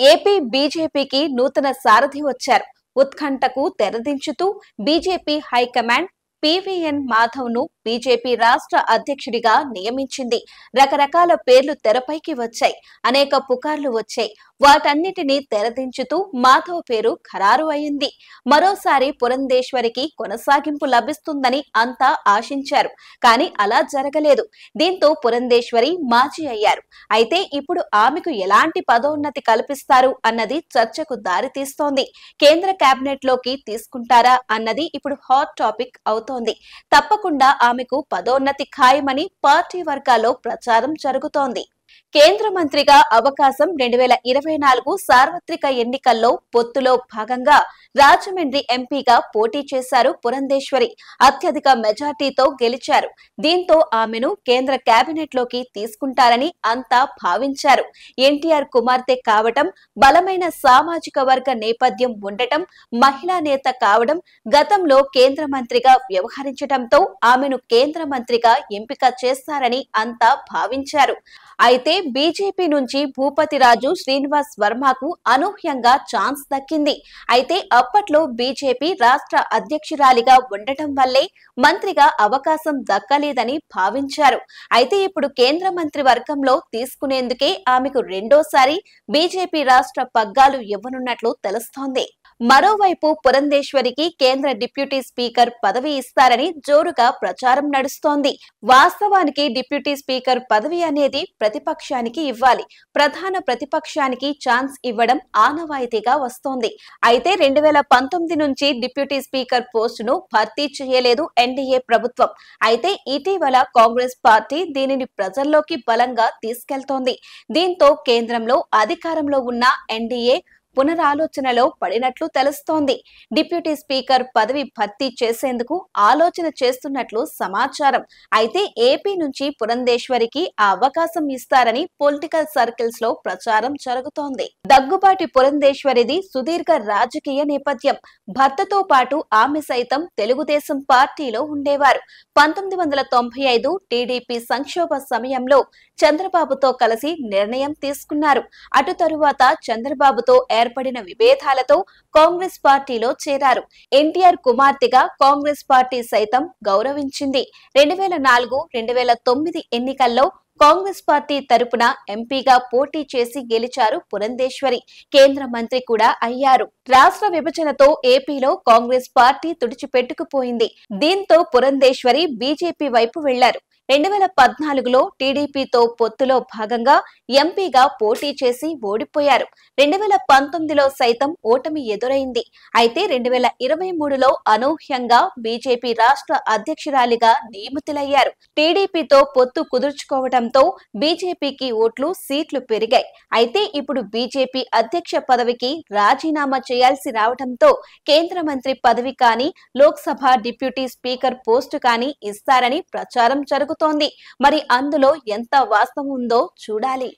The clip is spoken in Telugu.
ఏపీ బీజేపీకి నూతన సారథి వచ్చారు. ఉత్కంఠకు తెరదించుతూ బీజేపీ హైకమాండ్ పీవీఎన్ మాధవ్ ను బీజేపీ రాష్ట్ర అధ్యక్షుడిగా నియమించింది. రకరకాల పేర్లు తెరపైకి వచ్చాయి. అనేక పుకార్లు వచ్చాయి. వాటన్నిటినీ తెరదించుతూ మాధవ్ పేరు ఖరారు అయింది. మరోసారి పురంధేశ్వరికి కొనసాగింపు లభిస్తుందని అంతా ఆశించారు. కానీ అలా జరగలేదు. దీంతో పురంధేశ్వరి మాజీ అయ్యారు. అయితే ఇప్పుడు ఆమెకు ఎలాంటి పదోన్నతి కల్పిస్తారు అన్నది చర్చకు దారితీస్తోంది. కేంద్ర కేబినెట్ లోకి తీసుకుంటారా అన్నది ఇప్పుడు హాట్ టాపిక్ అవుతోంది. తప్పకుండా ఆమెకు పదోన్నతి ఖాయమని పార్టీ వర్గాల్లో ప్రచారం జరుగుతోంది. కేంద్ర మంత్రిగా అవకాశం 2024 సార్వత్రిక ఎన్నికల్లో పొత్తులో భాగంగా రాజమండ్రి ఎంపీగా పోటీ చేశారు పురంధేశ్వరి. అత్యధిక మెజార్టీతో గెలిచారు. దీంతో ఆమెను కేంద్ర కేబినెట్ లోకి తీసుకుంటారని అంతా భావించారు. ఎన్టీఆర్ కుమార్తె కావటం, బలమైన సామాజిక వర్గ నేపథ్యం ఉండటం, మహిళా నేత కావడం, గతంలో కేంద్ర మంత్రిగా వ్యవహరించడంతో ఆమెను కేంద్ర మంత్రిగా ఎంపిక చేస్తారని అంతా భావించారు. అయితే బీజేపీ నుంచి భూపతిరాజు శ్రీనివాస్ వర్మకు అనూహ్యంగా ఛాన్స్ దక్కింది. అయితే అప్పట్లో బీజేపీ రాష్ట్ర అధ్యక్షురాలిగా ఉండటం వల్లే మంత్రిగా అవకాశం దక్కలేదని భావించారు. అయితే ఇప్పుడు కేంద్ర మంత్రి వర్గంలో తీసుకునేందుకే ఆమెకు రెండోసారి బీజేపీ రాష్ట్ర పగ్గాలు ఇవ్వనున్నట్లు తెలుస్తోంది. మరోవైపు పురంధేశ్వరికి కేంద్ర డిప్యూటీ స్పీకర్ పదవి ఇస్తారని జోరుగా ప్రచారం నడుస్తోంది. వాస్తవానికి డిప్యూటీ స్పీకర్ పదవి అనేది ప్రతిపక్షానికి ఇవ్వాలి. ప్రధాన ప్రతిపక్షానికి ఛాన్స్ ఇవ్వడం ఆనవాయితీగా వస్తోంది. అయితే 2019 నుంచి డిప్యూటీ స్పీకర్ పోస్టును భర్తీ చేయలేదు ఎన్డీఏ ప్రభుత్వం. అయితే ఇటీవల కాంగ్రెస్ పార్టీ దీనిని ప్రజల్లోకి బలంగా తీసుకెళ్తోంది. దీంతో కేంద్రంలో అధికారంలో ఉన్న ఎన్డీఏ పునరాలోచనలో పడినట్లు తెలుస్తోంది. డిప్యూటీ స్పీకర్ పదవి భర్తీ చేసేందుకు ఆలోచన చేస్తున్నట్లు సమాచారం. అయితే ఏపీ నుంచి పురంధేశ్వరికి ఆ అవకాశం ఇస్తారని పొలిటికల్ సర్కిల్స్ లో ప్రచారం జరుగుతోంది. దగ్గుబాటి పురంధేశ్వరిది సుదీర్ఘ రాజకీయ నేపథ్యం. భర్తతో పాటు ఆమె సైతం తెలుగుదేశం పార్టీలో ఉండేవారు. 1995 టీడీపీ సంక్షోభ సమయంలో చంద్రబాబుతో కలిసి నిర్ణయం తీసుకున్నారు. అటు తరువాత చంద్రబాబుతో ఏర్పడిన విభేదాలతో కాంగ్రెస్ పార్టీలో చేరారు. ఎన్టీఆర్ కుమార్తెగా కాంగ్రెస్ పార్టీ సైతం గౌరవించింది. 2004, 2009 ఎన్నికల్లో కాంగ్రెస్ పార్టీ తరపున ఎంపీగా పోటీ చేసి గెలిచారు పురంధేశ్వరి. కేంద్ర మంత్రి కూడా అయ్యారు. రాష్ట్ర విభజనతో ఏపీలో కాంగ్రెస్ పార్టీ తుడిచిపెట్టుకుపోయింది. దీంతో పురంధేశ్వరి బీజేపీ వైపు వెళ్లారు. 2014లో టీడీపీతో పొత్తులో భాగంగా ఎంపీగా పోటీ చేసి ఓడిపోయారు. 2019లో సైతం ఓటమి ఎదురైంది. అయితే 2023లో అనూహ్యంగా బీజేపీ రాష్ట్ర అధ్యక్షురాలిగా నియమితులయ్యారు. టీడీపీతో పొత్తు కుదుర్చుకోవడంతో బీజేపీకి ఓట్లు, సీట్లు పెరిగాయి. అయితే ఇప్పుడు బీజేపీ అధ్యక్ష పదవికి రాజీనామా చేయాల్సి రావడంతో కేంద్ర మంత్రి పదవి కానీ, లోక్సభ డిప్యూటీ స్పీకర్ పోస్టు కానీ ఇస్తారని ప్రచారం జరుగుతోంది. మరి అందులో ఎంత వాస్తవం ఉందో చూడాలి.